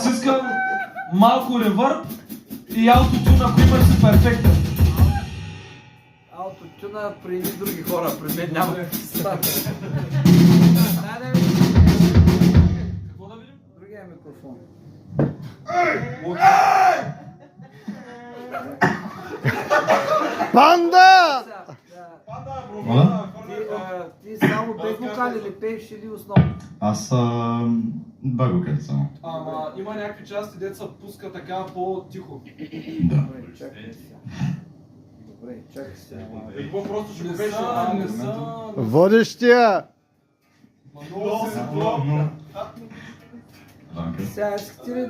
Аз искам малко ревърб и аутотюн, ако имаш си перфектен. Аутотюна при едни други хора, при мен няма да стане. Какво да видим? Другия микрофон. Панда! Ти само без вокали ли пееш или основно? Аз два го кажа само. Ама има някакви части, деца пуска така по-тихо. Да. Добре, чакай сега. Добре, чакай сега. Какво просто ще го беше? Не са... Водещия! Много се симптом. Данка. Сега искате ли да